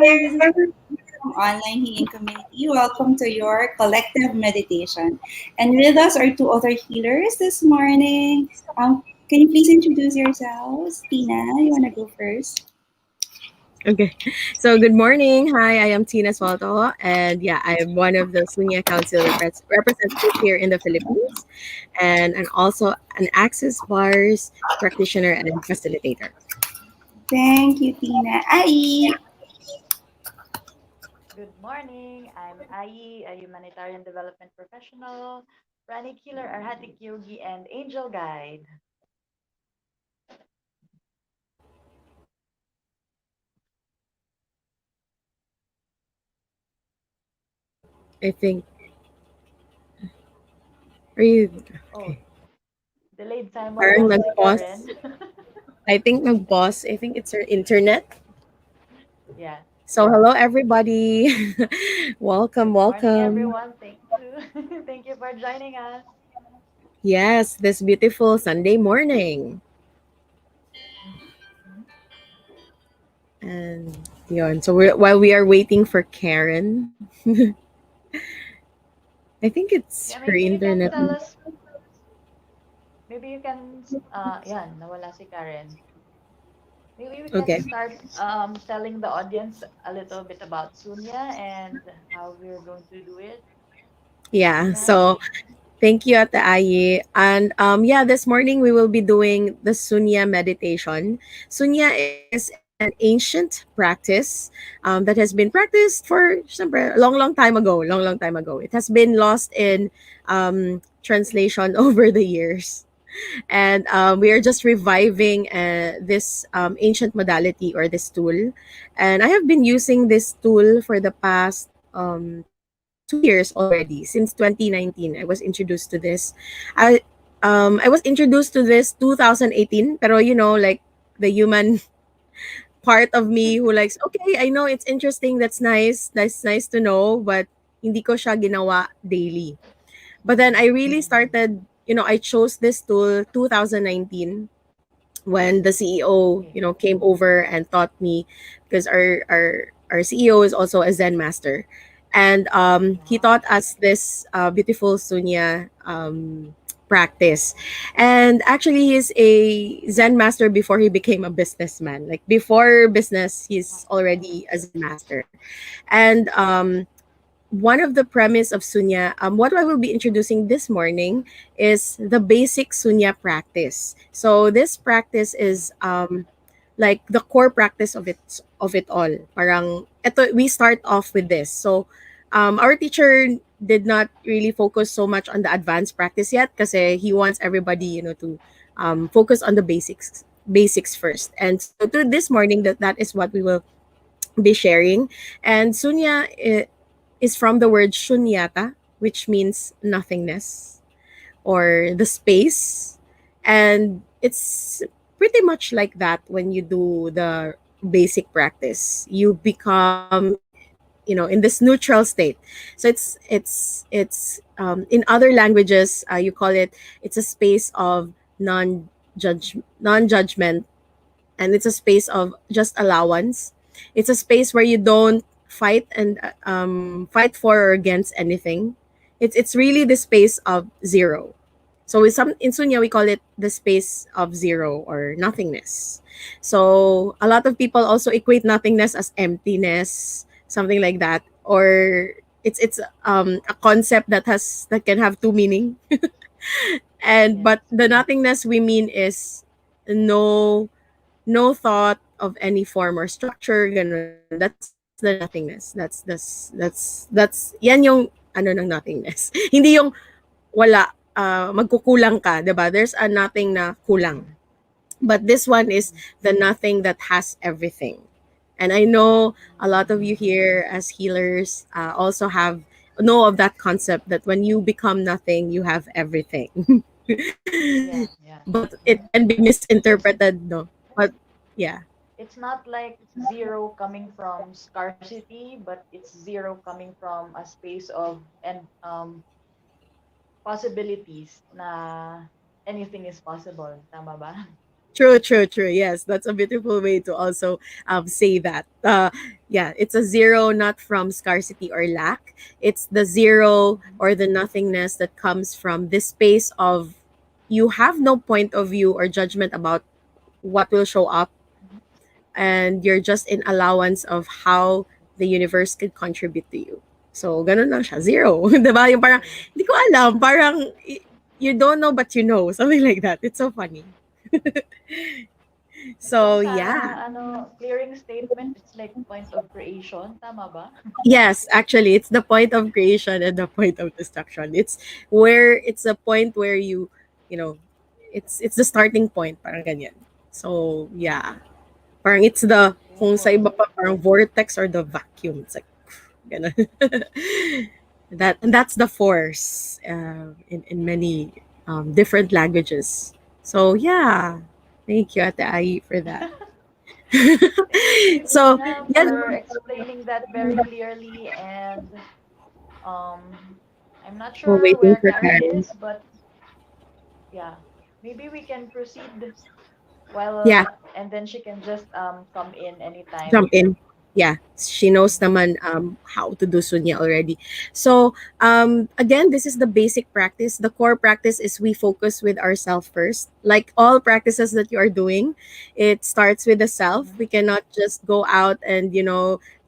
Hi, this is from Online Healing Community. Welcome to your collective meditation. And with us are two other healers this morning. Can you please introduce yourselves? Tina, you want to go first? Okay. So good morning. Hi, I am Tina Suelto, and yeah, I am one of the Sunya Council representatives here in the Philippines, and I'm also an Access Bars practitioner and facilitator. Thank you, Tina. Ai, Good morning. I'm Ai, a humanitarian development professional, pranic healer, arhatic yogi, and angel guide. I think. Are you Oh, okay? delayed time. Parang Wala si nag-pause. Karen. I think nag-pause. I think it's our internet. Yeah. So hello everybody. welcome, Good morning, welcome. everyone. Thank you. Thank you for joining us. Yes, this beautiful Sunday morning. And yun. So while we are waiting for Karen, I think it's Yeah, her maybe you internet. can tell us. Maybe you can. Yan, nawala si Karen. Maybe we can Okay. start telling the audience a little bit about Sunya and how we're going to do it. Yeah. Tina. So thank you, Ate Ayi. And yeah, this morning we will be doing the Sunya meditation. Sunya is an ancient practice that has been practiced for syempre, a long, long time ago. Long, long time ago. It has been lost in translation over the years. And we are just reviving this ancient modality or this tool. And I have been using this tool for the past 2 years already. Since 2019, I was introduced to this. I was introduced to this 2018, pero like the human part of me who likes, okay, I know it's interesting, that's nice to know, but hindi ko siya ginawa daily. But then I really started, I chose this tool 2019 when the CEO, Okay. came over and taught me because our CEO is also a Zen master. And he Wow. taught us this beautiful Sunya practice. And actually, he's a Zen master before he became a businessman. Like before business, he's Oh. already a Zen master. And one of the premise of Sunya, what I will be introducing this morning is the basic Sunya practice. So this practice is like the core practice of it all. Parang eto, we start off with this. So our teacher did not really focus so much on the advanced practice yet kasi he wants everybody, to focus on the basics first. And so to this morning that is what we will be sharing. And Sunya is from the word shunyata, which means nothingness or the space. And it's pretty much like that when you do the basic practice. You become, in this neutral state. So it's in other languages, you call it's a space of non-judgment, and it's a space of just allowance. It's a space where you don't fight for or against anything. It's really the space of zero. So in Sunya we call it the space of zero or nothingness. So a lot of people also equate nothingness as emptiness, something like that, or it's a concept that can have two meaning. And Yes. but the nothingness we mean is no no thought of any form or structure, ganun. That's the nothingness. That's yan yung ano ng nothingness. Hindi yung wala, magkukulang ka, 'di ba? There's a nothing na kulang. But this one is the nothing that has everything. And I know a lot of you here as healers also have know of that concept that when you become nothing, you have everything. Yeah. Yeah. But it can be It's misinterpreted, no? But yeah. it's not like zero coming from scarcity, but it's zero coming from a space of and possibilities na anything is possible. Tama ba? True, true, true. Yes, that's a beautiful way to also say that. Yeah, it's a zero not from scarcity or lack. It's the zero Mhm. or the nothingness that comes from this space of you have no point of view or judgment about what will show up, Mhm. and you're just in allowance of how the universe could contribute to you. So, ganun lang siya. Zero. Diba? Yung parang, True. hindi ko alam. Parang, you don't know but you know. Something like that. It's so funny. Kung So, sa yeah. clearing statement, it's like point of creation, tama ba? Yes, actually, it's the point of creation and the point of destruction. It's a point where you know, it's the starting point, parang ganyan. So, yeah. Parang it's the, kung sa iba Cool. pa, parang vortex or the vacuum. It's like, ganun. That's the force in many different languages. So, yeah. Thank you, Ate Ai, for that. Thank you, So, Tina, yes, for explaining that very clearly. And I'm not we're sure waiting where for Karen Karen. is, but yeah, maybe we can proceed Yeah, while, and then she can just come in jump anytime. in. Yeah, she knows naman how to do sunya already. So again, this is the basic practice. The core practice is we focus with ourselves first. Like all practices that you are doing, it starts with the self. Mm-hmm. We cannot just go out and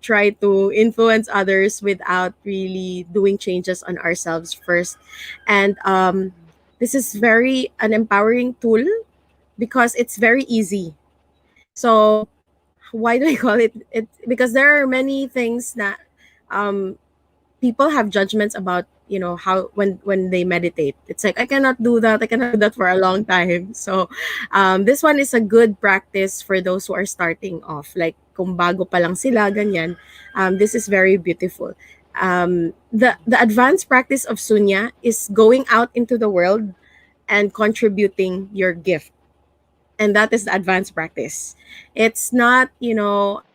try to influence others without really doing changes on ourselves first. And this is very an empowering tool because it's very easy. So why do I call it? Because there are many things that um, people have judgments about. How when they meditate, it's like I cannot do that. I cannot do that for a long time. So, this one is a good practice for those who are starting off. Like kung bago pa lang sila ganyan, this is very beautiful. The advanced practice of sunya is going out into the world and contributing your gift, and that is the advanced practice. It's not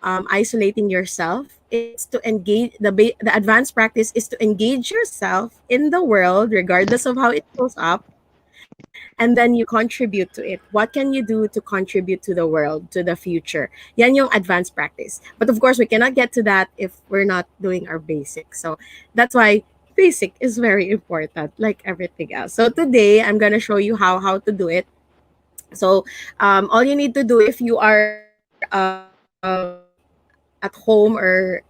isolating yourself. It's to engage the advanced practice is to engage yourself in the world regardless of how it shows up, and then you contribute to it. What can you do to contribute to the world, to the future? Yan yung advanced practice. But of course we cannot get to that if we're not doing our basics. So that's why basic is very important, like everything else. So today I'm going to show you how to do it. So all you need to do if you are at home or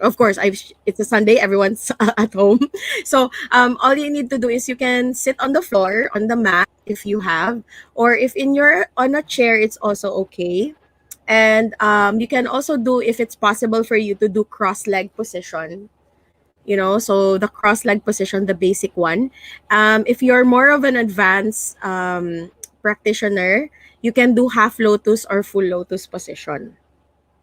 of course it's a Sunday, everyone's at home. So all you need to do is you can sit on the floor on the mat if you have, or if in your on a chair it's also okay. And you can also do, if it's possible for you to do cross leg position, so the cross leg position, the basic one. If you're more of an advanced practitioner, you can do half lotus or full lotus position.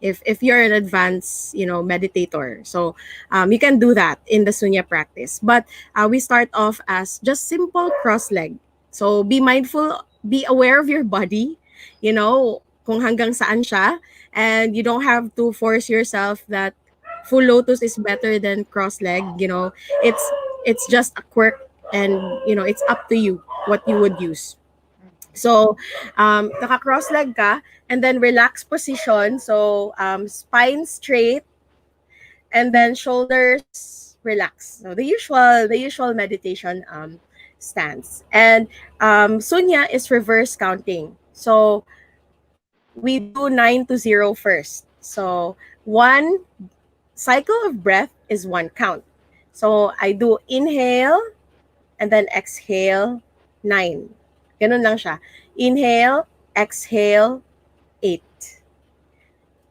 If you're an advanced meditator, so you can do that in the sunya practice. But we start off as just simple cross leg. So be mindful, be aware of your body, kung hanggang saan siya, and you don't have to force yourself that full lotus is better than cross leg. It's just a quirk, and it's up to you what you would use. So, naka-cross leg ka, and then relax position. So, spine straight, and then shoulders relax. So, the usual meditation stance. And Sunya is reverse counting. So, we do 9 to 0 first. So, one cycle of breath is one count. So, I do inhale, and then exhale, 9. Ganun lang siya. Inhale, exhale, 8.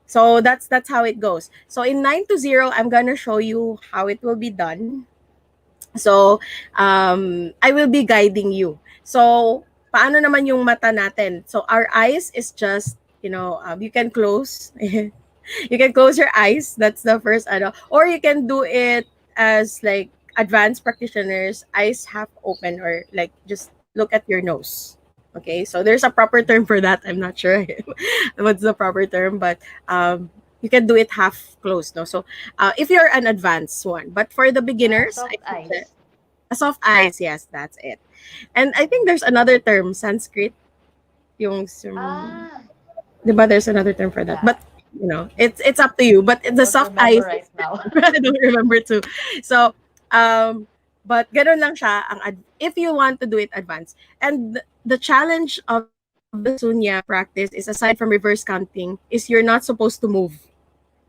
So that's how it goes. So in 9 to 0, I'm gonna show you how it will be done. So I will be guiding you. So paano naman yung mata natin? So our eyes is just, you can close. You can close your eyes. That's the first ano. Or you can do it as like advanced practitioners, eyes half open, or like just look at your nose. Okay, so there's a proper term for that. I'm not sure what's the proper term, but you can do it half closed. No, so if you're an advanced one, but for the beginners, I Soft suggest eyes. a soft eyes. Yes, that's it. And I think there's another term, Sanskrit. Yung Ah, diba there's another term for that. yeah. But it's up to you. But I the don't soft remember eyes right is now. I don't remember too. So but ganun lang siya if you want to do it advanced. And the challenge of the Sunya practice is aside from reverse counting is you're not supposed to move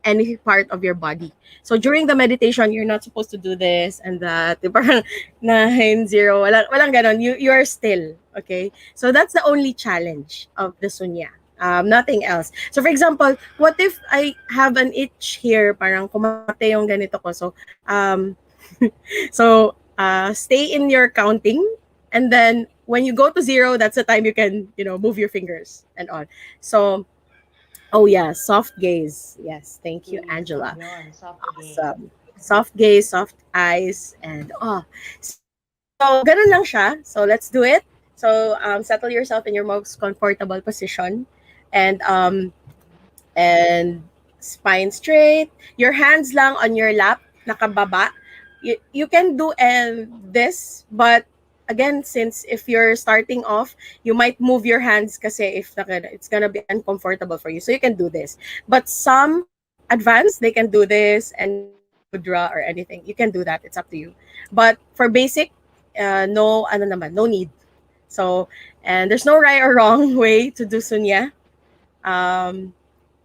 any part of your body. So during the meditation, you're not supposed to do this and that. Di parang 9, 0, walang ganon. You are still, okay? So that's the only challenge of the sunya. Nothing else. So for example, what if I have an itch here, parang kumate yung ganito ko. So, stay in your counting, and then when you go to 0, that's the time you can, move your fingers and all. So, oh yeah, soft gaze. Yes, thank you, Gaze. Angela. Yon, soft gaze. Awesome. Soft gaze, soft eyes, and so ganun lang siya. So let's do it. So settle yourself in your most comfortable position, and spine straight. Your hands lang on your lap, nakababa. You can do this, but again, since if you're starting off, you might move your hands kasi if it's gonna be uncomfortable for you. So you can do this. But some advanced, they can do this and do mudra or anything. You can do that. It's up to you. But for basic, no, ano naman, no need. So, and there's no right or wrong way to do sunya. Um,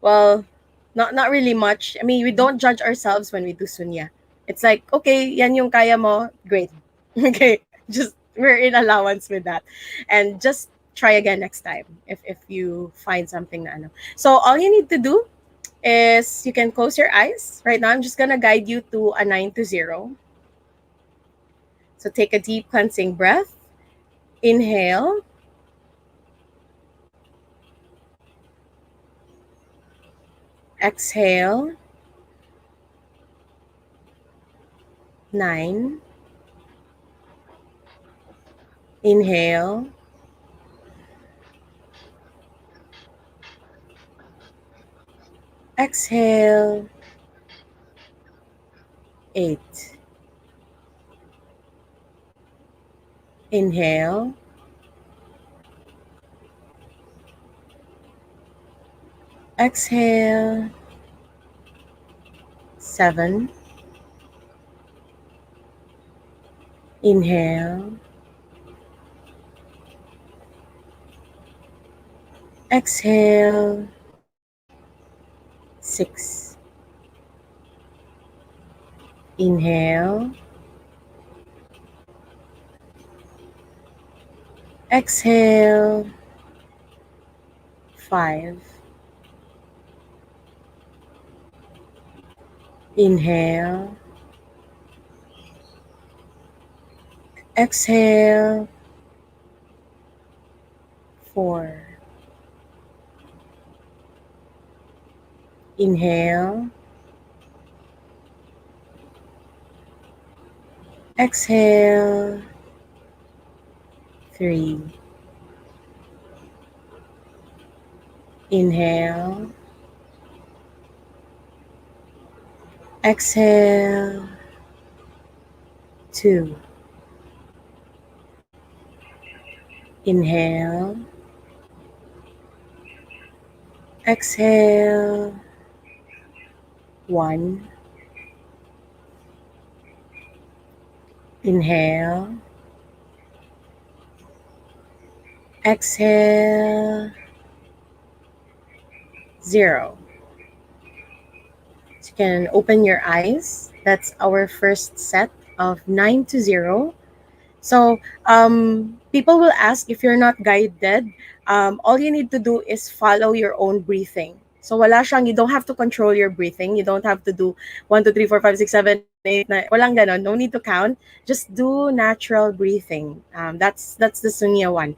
well, not really much. I mean, we don't judge ourselves when we do sunya. It's like, okay, yan yung kaya mo, great. Okay, just we're in allowance with that. And just try again next time if you find something na ano. So all you need to do is you can close your eyes. Right now, I'm just gonna guide you to a 9 to 0. So take a deep cleansing breath. Inhale. Exhale. 9. Inhale. Exhale. 8. Inhale. Exhale. 7. Inhale. Exhale. 6. Inhale. Exhale. 5. Inhale. Exhale. 4. Inhale. Exhale. 3. Inhale. Exhale. 2. Inhale. Exhale. 1. Inhale. Exhale. 0. So you can open your eyes. That's our first set of 9 to 0. So people will ask if you're not guided. All you need to do is follow your own breathing. So wala siyang, you don't have to control your breathing. You don't have to do 1, 2, 3, 4, 5, 6, 7, 8, 9. Walang ganon. No need to count. Just do natural breathing. That's the Sunya one.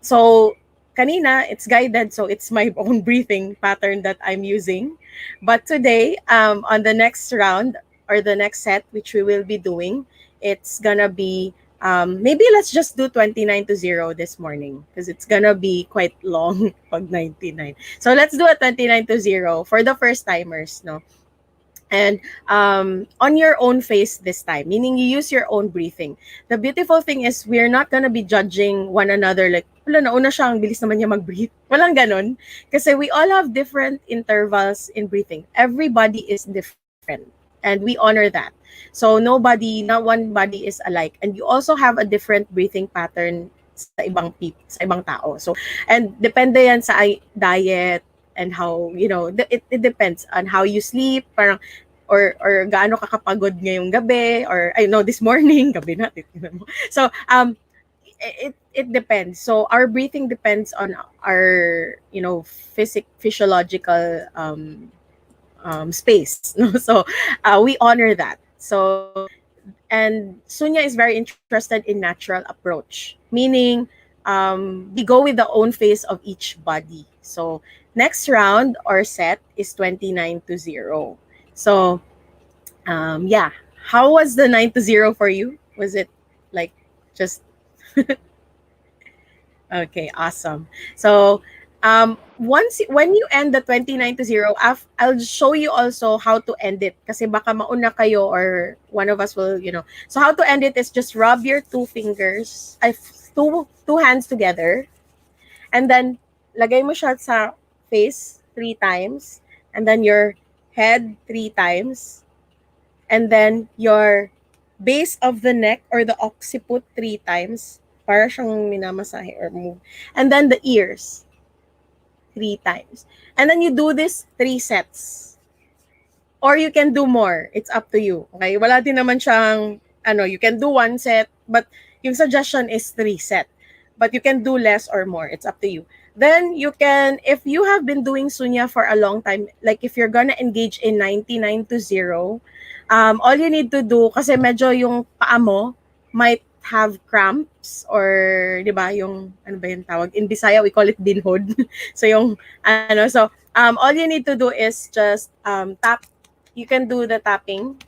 So kanina, it's guided, so it's my own breathing pattern that I'm using. But today, on the next round or the next set, which we will be doing, it's gonna be maybe let's just do 29 to 0 this morning because it's gonna be quite long pag 99. So let's do a 29 to 0 for the first timers, no? and on your own face this time, meaning you use your own breathing. The beautiful thing is we're not gonna be judging one another like, wala, nauna siya, ang bilis naman niya mag-breathe. Walang ganon. Kasi we all have different intervals in breathing. Everybody is different. And we honor that. So nobody, not one body is alike. And you also have a different breathing pattern sa ibang tao. So, and depende yan sa diet and how, it depends on how you sleep, parang, or gaano ka kapagod ngayong gabi, or I know this morning, gabi na, titignan mo. So, it depends. So our breathing depends on our, physiological space. No? So we honor that. So, and Sunya is very interested in natural approach, meaning we go with the own face of each body. So next round or set is 29-0. So yeah, how was the 9-0 for you? Was it like just okay? Awesome. So once when you end the 29-0, I'll show you also how to end it. Kasi baka mauna kayo or one of us will, So how to end it is just rub your two fingers, two hands together, and then lagay mo siya sa face 3 times, and then your head 3 times, and then your base of the neck or the occiput 3 times, para siyang minamasahe or move, and then the ears 3 times. And then you do this 3 sets. Or you can do more. It's up to you. Okay? Wala din naman siyang, you can do 1 set, but yung suggestion is 3 set. But you can do less or more. It's up to you. Then you can, if you have been doing Sunya for a long time, like if you're gonna engage in 99-0, all you need to do, kasi medyo yung paa mo might have cramps or, di ba, yung, ano ba yung tawag? In Bisaya, we call it dinhod. So yung, so all you need to do is just tap. You can do the tapping.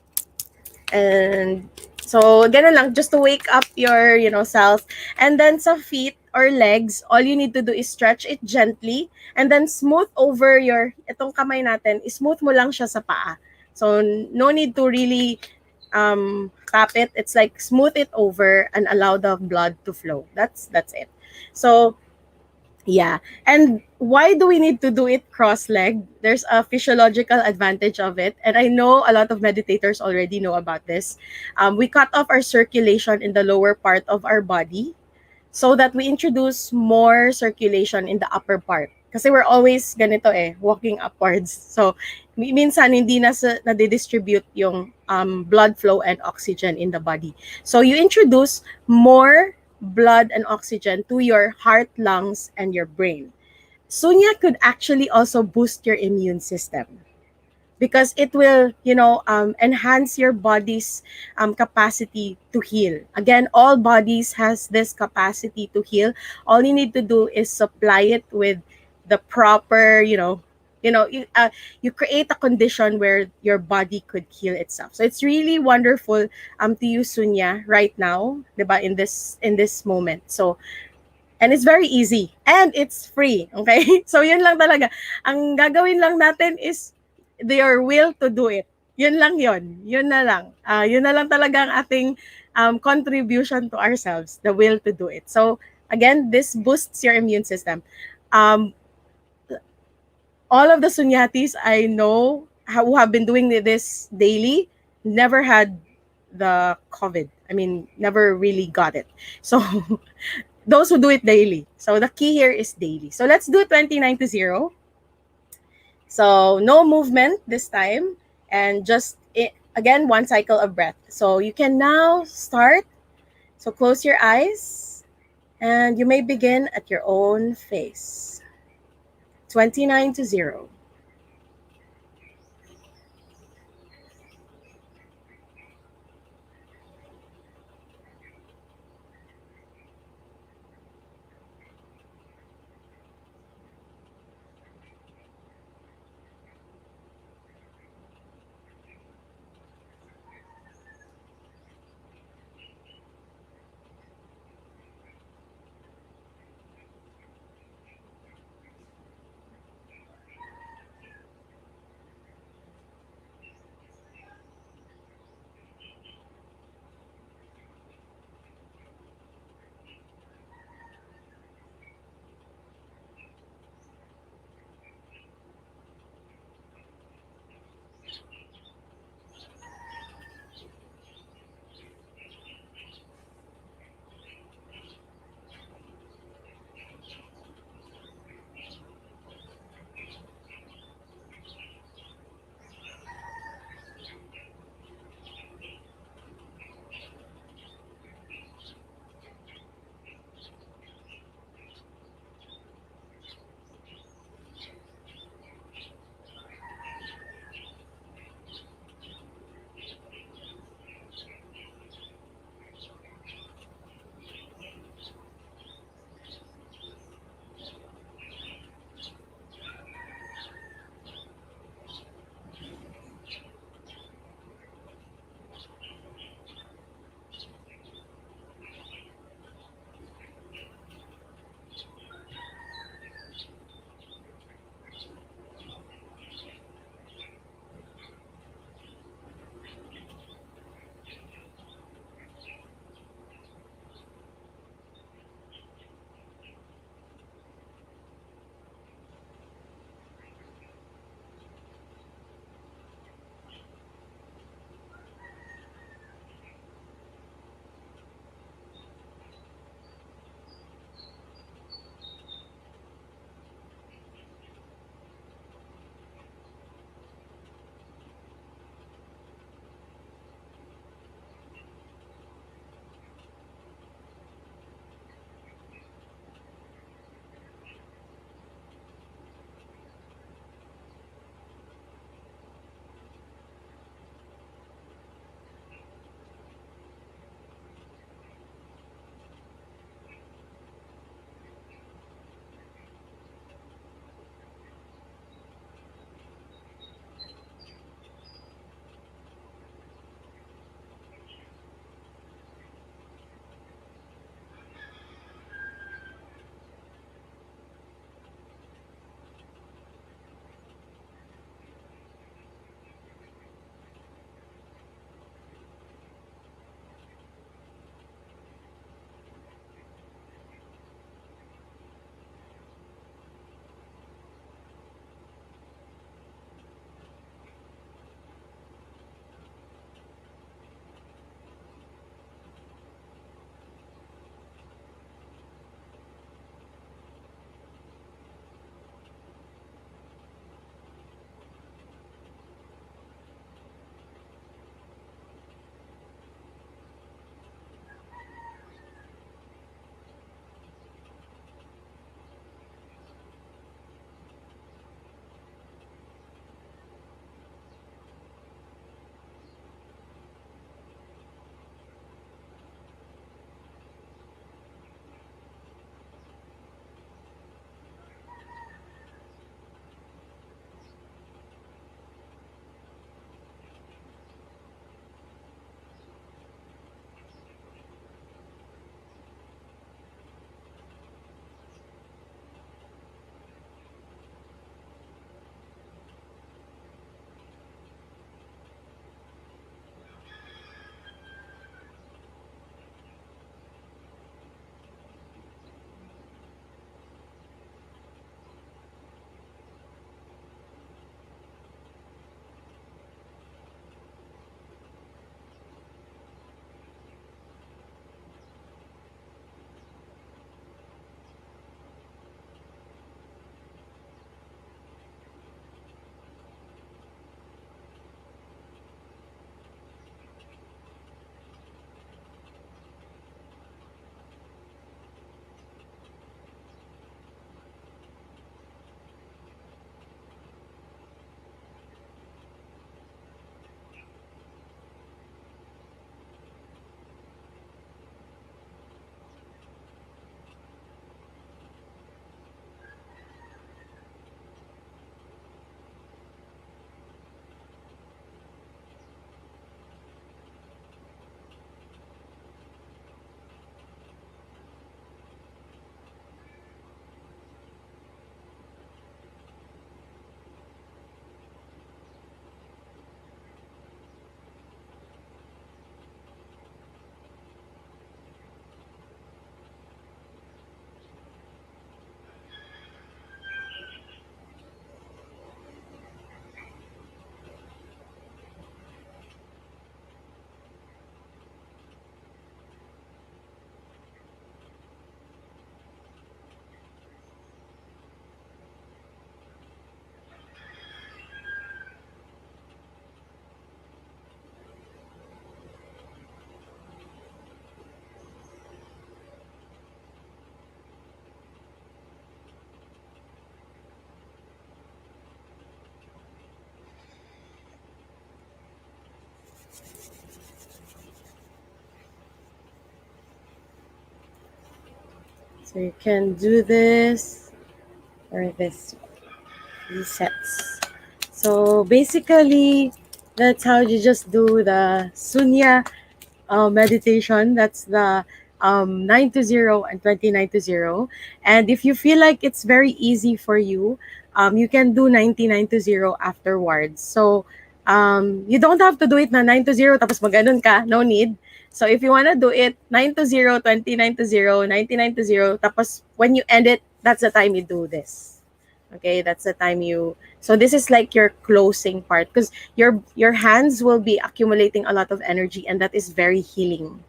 And so, ganun lang, just to wake up your, cells. And then sa feet or legs, all you need to do is stretch it gently and then smooth over itong kamay natin, smooth mo lang siya sa paa. So, no need to really tap it. It's like smooth it over and allow the blood to flow. That's it. So, yeah. And why do we need to do it cross-legged? There's a physiological advantage of it. And I know a lot of meditators already know about this. We cut off our circulation in the lower part of our body so that we introduce more circulation in the upper part. Kasi we're always ganito walking upwards. So, minsan hindi nadidistribute yung blood flow and oxygen in the body. So, you introduce more blood and oxygen to your heart, lungs, and your brain. Sunya could actually also boost your immune system because it will, enhance your body's capacity to heal. Again, all bodies has this capacity to heal. All you need to do is supply it with the proper, you create a condition where your body could heal itself. So it's really wonderful to use Sunya right now, diba, in this moment. So, and it's very easy and it's free, okay? So yun lang talaga. Ang gagawin lang natin is your will to do it. Yun lang yun. Yun na lang. Yun na lang talaga ang ating contribution to ourselves, the will to do it. So again, this boosts your immune system. All of the sunyatis I know who have been doing this daily never had the COVID. I mean, never really got it. So those who do it daily. So the key here is daily. So let's do 29-0. So no movement this time, and just again 1 cycle of breath. So you can now start. So close your eyes and you may begin at your own pace. 29-0. So you can do this or this resets. So basically, that's how you just do the Sunya meditation. That's the 9 to 0 and 29 to 0. And if you feel like it's very easy for you, you can do 99 to 0 afterwards. So you don't have to do it na 9 to 0 tapos maganon ka. No need. So if you want to do it 9 to 0, 29 to 0, 99 to 0, tapos when you end it, that's the time you do this. Okay, that's the time you. So this is like your closing part because your hands will be accumulating a lot of energy and that is very healing,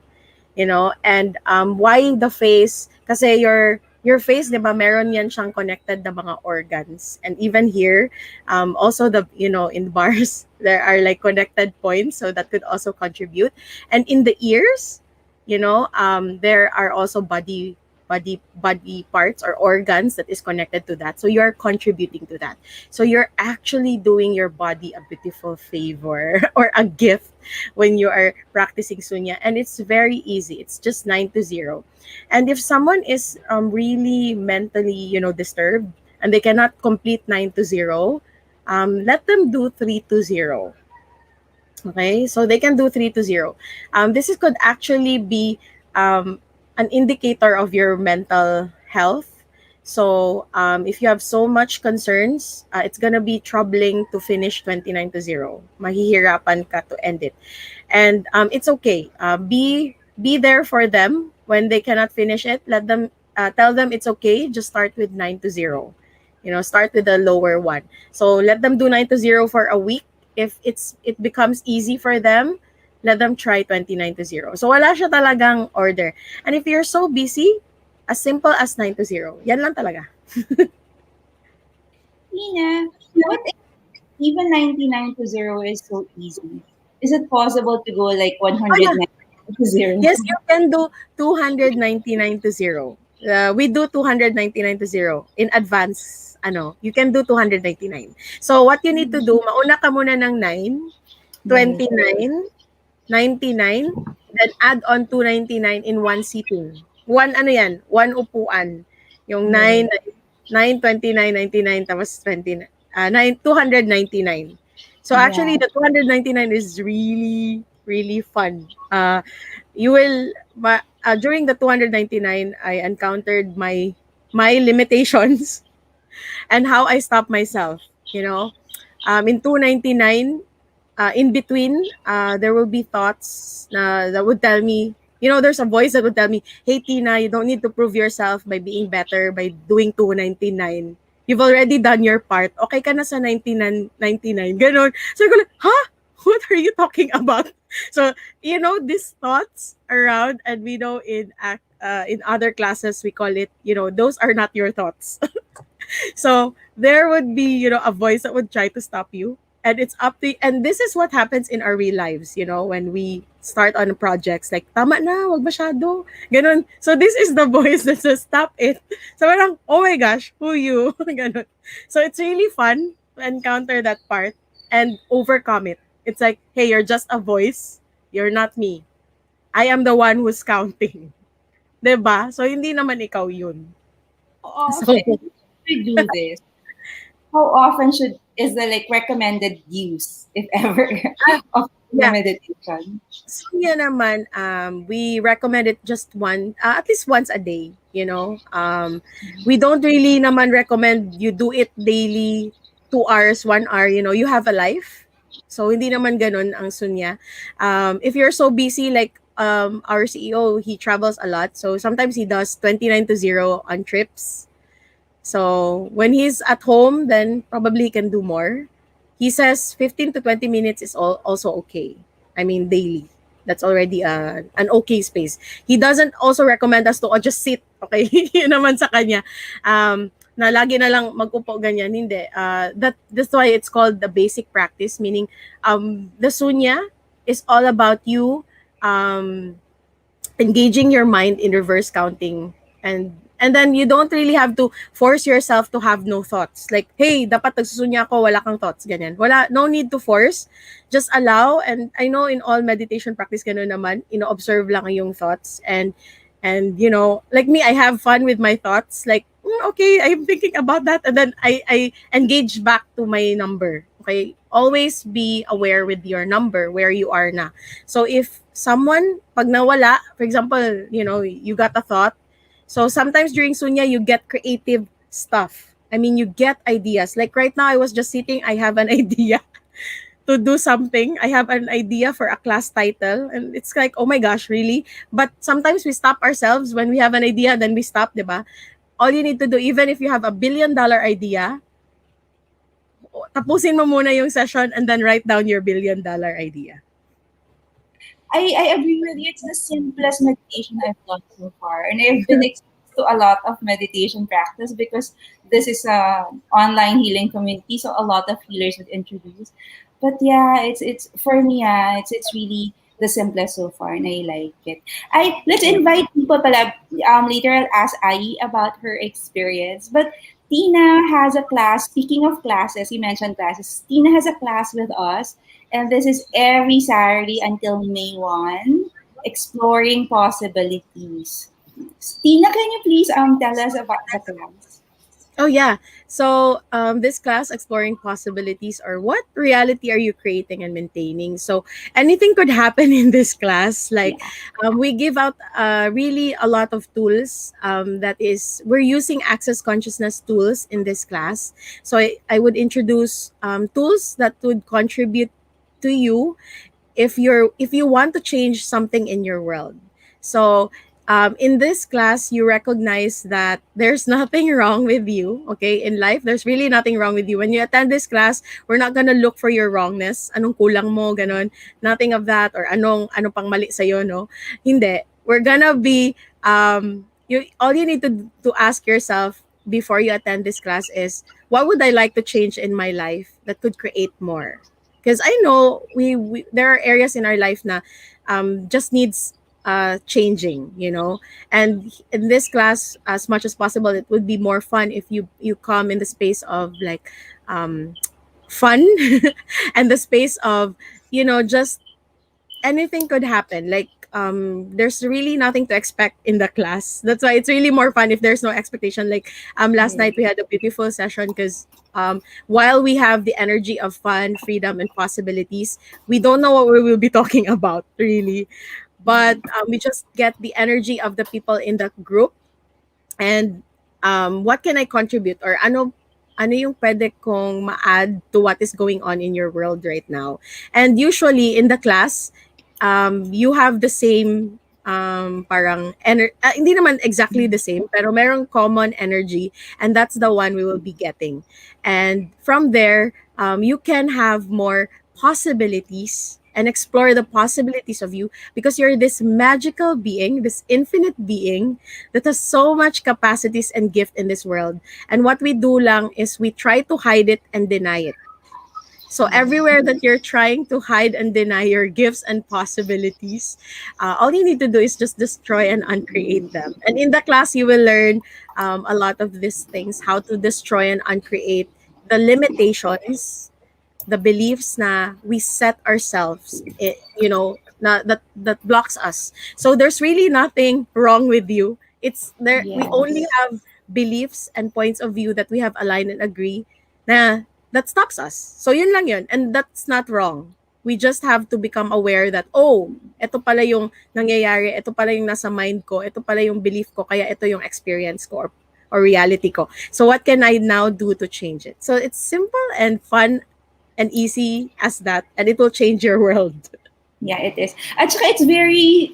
and why the face, kasi your face, 'di ba, meron yan siyang connected na mga organs, and even here, also the, in bars there are like connected points, so that could also contribute. And in the ears, there are also body parts or organs that is connected to that, so you're contributing to that. So you're actually doing your body a beautiful favor or a gift when you are practicing sunya, and it's very easy. It's just 9 to 0. And if someone is really mentally, disturbed, and they cannot complete 9 to 0, let them do 3 to 0. Okay, so they can do 3 to 0. This is, could actually be an indicator of your mental health. So if you have so much concerns, it's gonna be troubling to finish 29 to 0. Mahihirapan ka to end it. And it's okay. Be there for them when they cannot finish it. Let them, tell them it's okay. Just start with 9 to 0. Start with the lower one. So let them do 9 to 0 for a week. If it becomes easy for them, let them try 29 to 0. So wala siya talagang order. And if you're so busy, as simple as 9 to 0. Yan lang talaga. Tina, what if even 99 to 0 is so easy? Is it possible to go like Oh yeah. 199 to 0? Yes, you can do 299 to 0. We do 299 to 0 in advance. You can do 299. So what you need to do, mauna ka muna ng 9, Yes. 29, 99, then add on 299 in one sitting. One upuan. Yung Yes. 9, 9, 29, 99, tapos 29, 299. So actually, Yeah. the 299 is really, really fun. You will, during the 299, I encountered my limitations and how I stop myself, in 299, in between, there will be thoughts that would tell me, there's a voice that would tell me, hey Tina, you don't need to prove yourself by being better by doing 299. You've already done your part. Okay ka na sa 99, 99. Ganon. So I go like, huh? What are you talking about? So, these thoughts around, and we know in other classes, we call it, those are not your thoughts. So there would be, a voice that would try to stop you. And it's up to, and this is what happens in our real lives, when we start on projects, like, tama na, wag masyado. Ganon. So this is the voice that says, stop it. So parang, oh my gosh, who you? Ganon. So it's really fun to encounter that part and overcome it. It's like, hey, you're just a voice. You're not me. I am the one who's counting. 'Di ba? So hindi naman ikaw yun. How So often should we do this? How often is the like recommended use, if ever, of the yeah. meditation? So yeah naman, we recommend it just at least once a day, we don't really naman recommend you do it daily, 2 hours, 1 hour, you have a life. So hindi naman ganun ang sunya. If you're so busy, like our CEO, he travels a lot. So sometimes he does 29 to 0 on trips. So when he's at home, then probably he can do more. He says 15 to 20 minutes is also okay. I mean, daily. That's already an okay space. He doesn't also recommend us to just sit. Okay? Yun naman sa kanya. Na lagi na lang mag-upo ganyan. Hindi. That's why it's called the basic practice. Meaning, the sunya is all about you engaging your mind in reverse counting, and then you don't really have to force yourself to have no thoughts, like, hey, dapat nagsusunya ako, wala kang thoughts, ganyan. No need to force, just allow. And I know in all meditation practice ganun naman, ino-observe lang yung thoughts, and And like me, I have fun with my thoughts, like, okay, I'm thinking about that, and then I engage back to my number. Okay, always be aware with your number where you are na. So if someone pag nawala, for example, you got a thought. So sometimes during Sunya you get creative stuff. I mean, you get ideas. Like right now I was just sitting, I have an idea to do something. I have an idea for a class title, and it's like, oh my gosh, really? But sometimes we stop ourselves when we have an idea, then we stop, diba? All you need to do, even if you have $1 billion idea, tapusin mo muna yung session and then write down your $1 billion idea. I agree with you. It's the simplest meditation I've done so far. And I've been exposed to a lot of meditation practice because this is a online healing community, so a lot of healers would introduce. But yeah, it's for me, yeah, it's really the simplest so far, and I like it. I let's Yeah. invite people pala. Later I'll ask Ai about her experience. But Tina has a class. Speaking of classes, you mentioned classes. Tina has a class with us, and this is every Saturday until May 1, exploring possibilities. Tina, can you please tell us about the class? Oh yeah. So this class, exploring possibilities, or what reality are you creating and maintaining? So anything could happen in this class. Like Yeah. we give out really a lot of tools. That is, we're using access consciousness tools in this class. So I would introduce tools that would contribute to you if you want to change something in your world. So in this class you recognize that there's nothing wrong with you. Okay, in life there's really nothing wrong with you. When you attend this class, we're not gonna look for your wrongness, anong kulang mo, ganon, nothing of that, or ano pang mali sa'yo, no? Hindi, we're gonna be you all you need to ask yourself before you attend this class is, what would I like to change in my life that could create more? Because I know we there are areas in our life na just needs changing, and in this class, as much as possible, it would be more fun if you come in the space of like um fun and the space of just anything could happen. Like there's really nothing to expect in the class. That's why it's really more fun if there's no expectation. Like last Yeah. night we had a beautiful session because while we have the energy of fun, freedom, and possibilities, we don't know what we will be talking about really. But we just get the energy of the people in the group, and what can I contribute, or ano yung pwede kong ma-add to what is going on in your world right now. And usually in the class, you have the same hindi naman exactly the same, pero merong common energy, and that's the one we will be getting. And from there, you can have more possibilities and explore the possibilities of you, because you're this magical being, this infinite being that has so much capacities and gift in this world. And what we do lang is we try to hide it and deny it. So everywhere that you're trying to hide and deny your gifts and possibilities, all you need to do is just destroy and uncreate them. And in the class, you will learn a lot of these things: how to destroy and uncreate the limitations, the beliefs na we set ourselves, that blocks us. So there's really nothing wrong with you. It's there, we only Yes. have beliefs and points of view that we have aligned and agree na that stops us. So yun lang yun, and that's not wrong. We just have to become aware that, oh, ito pala yung nangyayari, ito pala yung nasa mind ko, ito pala yung belief ko, kaya ito yung experience ko, or reality ko. So what can I now do to change it? So it's simple and fun and easy as that, and it will change your world. Yeah, it is. At saka it's very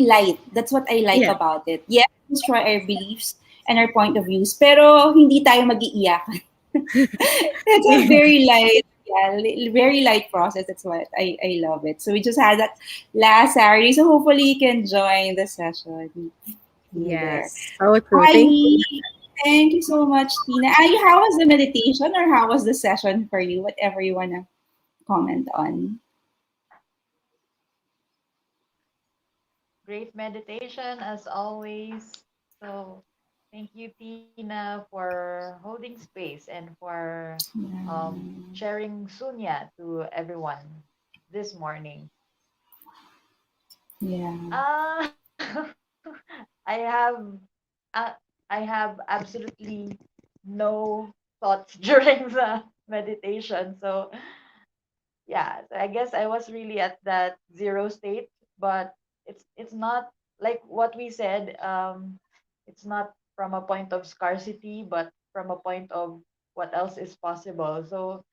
light. That's what I like Yeah. about it. Yes, destroy our beliefs and our point of views, pero hindi tayo mag-iiyakan. It's a Yeah. very light, yeah, very light process. That's what I love it. So we just had that last Saturday. So hopefully you can join the session there. Yes. So true. Hi, Thank you. thank you so much, Tina. How was the meditation or how was the session for you? Whatever you wanna comment on. Great meditation as always. So thank you, Tina, for holding space and for sharing Sunya to everyone this morning. Yeah. Uh, I have uh, I have absolutely no thoughts during the meditation. So yeah, so I guess I was really at that zero state, but it's not like what we said. It's not from a point of scarcity, but from a point of what else is possible. So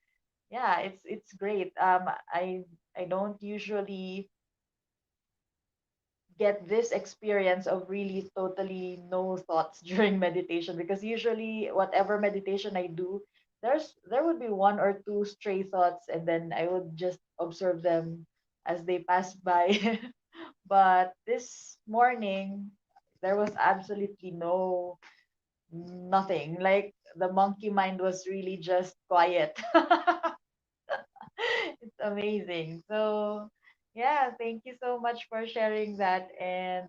yeah, it's great. I don't usually get this experience of really totally no thoughts during meditation, because usually whatever meditation I do, there would be one or two stray thoughts, and then I would just observe them as they pass by. But this morning there was absolutely nothing. Like the monkey mind was really just quiet. It's amazing. So yeah, thank you so much for sharing that. And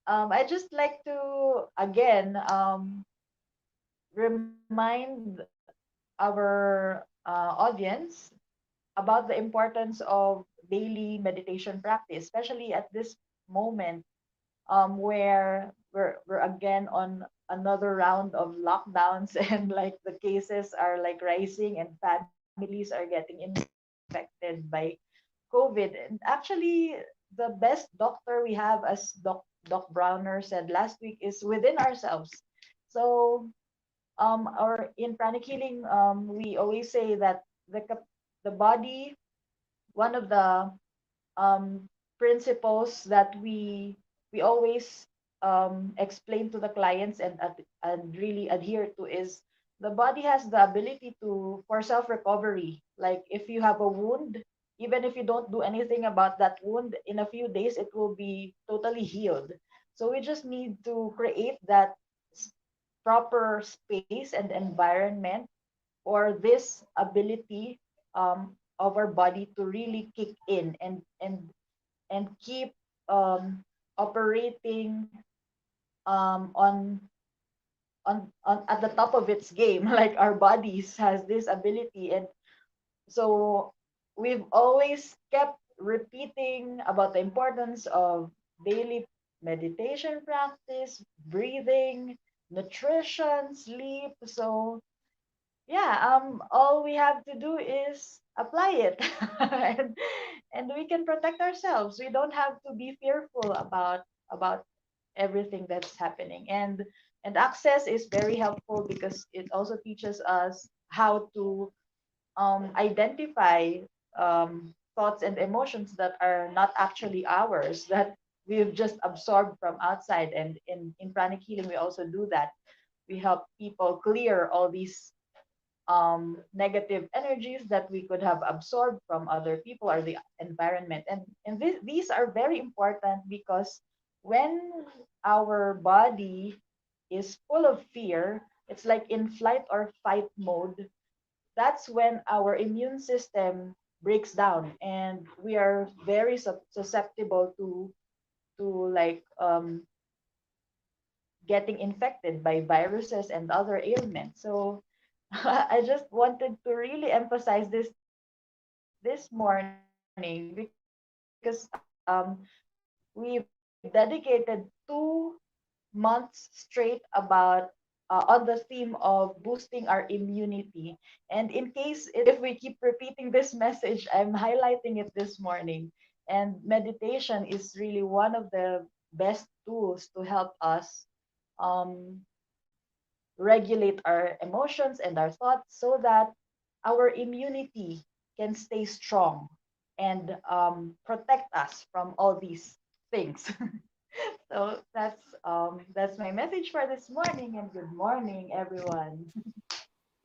I just like to again remind our audience about the importance of daily meditation practice, especially at this moment where we're again on another round of lockdowns and like the cases are like rising and families are getting infected by COVID. And actually, the best doctor we have, as Doc Browner said last week, is within ourselves. So or in pranic healing, we always say that the body, one of the um, principles that we always explain to the clients and really adhere to is the body has the ability to for self recovery. Like if you have a wound, even if you don't do anything about that wound, in a few days it will be totally healed. So we just need to create that s- proper space and environment or this ability of our body to really kick in and keep operating on at the top of its game. Like our bodies has this ability, and so we've always kept repeating about the importance of daily meditation practice, breathing, nutrition, sleep. So yeah, all we have to do is apply it. and and we can protect ourselves. We don't have to be fearful about everything that's happening. And access is very helpful because it also teaches us how to identify thoughts and emotions that are not actually ours, that we've just absorbed from outside. And in pranic healing we also do that. We help people clear all these negative energies that we could have absorbed from other people or the environment. And these are very important because when our body is full of fear, it's like in flight or fight mode. That's when our immune system breaks down, and we are very susceptible to like getting infected by viruses and other ailments. So I just wanted to really emphasize this morning because we've dedicated 2 months straight about on the theme of boosting our immunity. And in case if we keep repeating this message, I'm highlighting it this morning. And meditation is really one of the best tools to help us um, regulate our emotions and our thoughts so that our immunity can stay strong and protect us from all these things. So that's my message for this morning, and good morning, everyone.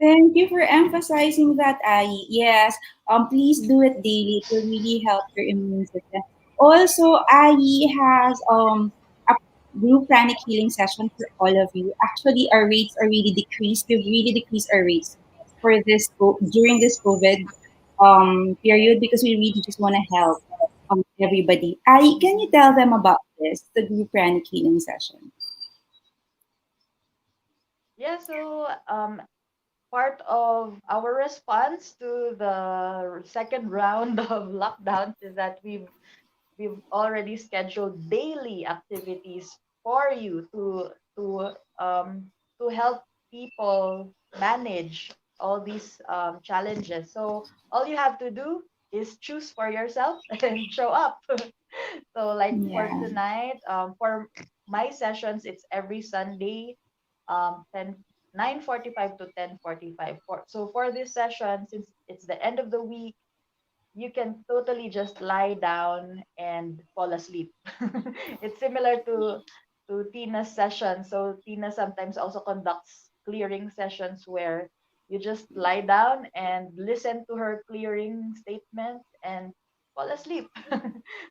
Thank you for emphasizing that, Ai. Yes, please do it daily to really help your immune system. Also, Ai has a group pranic healing session for all of you. Actually, our rates are really decreased. We've really decreased our rates for this during this COVID period because we really just want to help everybody. Ai, can you tell them about this, the group pranic healing session? Yeah, so part of our response to the second round of lockdowns is that we've already scheduled daily activities for you to help people manage all these challenges. So all you have to do is choose for yourself and show up. So like for Yeah. tonight, for my sessions, it's every Sunday, 10 9:45 to 10:45. So for this session, since it's the end of the week, you can totally just lie down and fall asleep. It's similar to Tina's session. So Tina sometimes also conducts clearing sessions where you just lie down and listen to her clearing statements and fall asleep.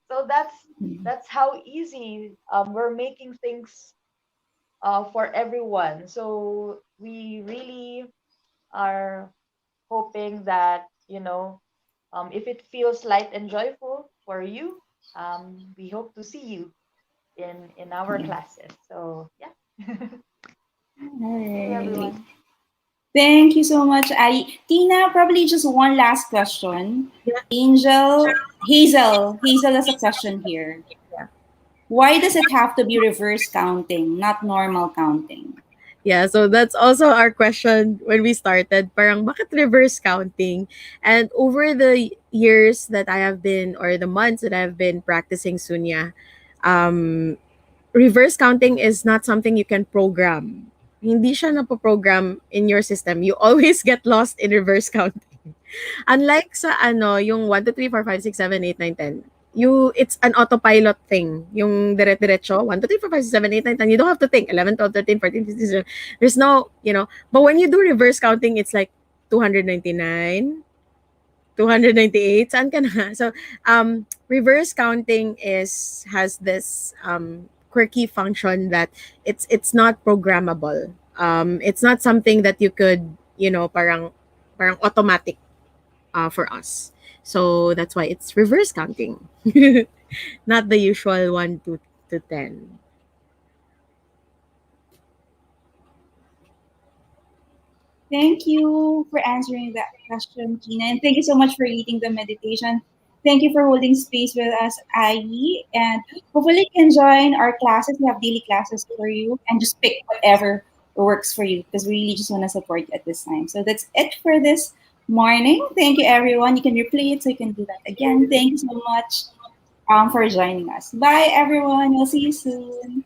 So that's how easy we're making things for everyone. So we really are hoping that, if it feels light and joyful for you, we hope to see you in our Yeah. classes. So yeah. All See you, right. everyone. Thank you so much, Ali. Tina, probably just one last question. Yeah. Angel, Hazel has a question here. Yeah. Why does it have to be reverse counting, not normal counting? Yeah, so that's also our question when we started. Parang bakit reverse counting? And over the years that I have been, or the months that I have been practicing Sunya, um, reverse counting is not something you can program. Hindi siya napoprogram in your system. You always get lost in reverse counting. Unlike sa ano, yung 1, 2, 3, 4, 5, 6, 7, 8, 9, 10. It's an autopilot thing. Yung dire-diretso, 1, 2, 3, 4, 5, 6, 7, 8, 9, 10. You don't have to think. 11, 12, 13, 14, 15, 16. There's no, but when you do reverse counting, it's like 299, 298. Saan ka na? So, reverse counting has this quirky function that it's not programmable. It's not something that you could, parang automatic for us. So that's why it's reverse counting, not the usual 1 to 10. Thank you for answering that question, Tina. And thank you so much for leading the meditation. Thank you for holding space with us, Ai. And hopefully you can join our classes. We have daily classes for you and just pick whatever works for you because we really just want to support you at this time. So that's it for this morning. Thank you, everyone. You can replay it so you can do that again. Thank you so much for joining us. Bye, everyone. We'll see you soon.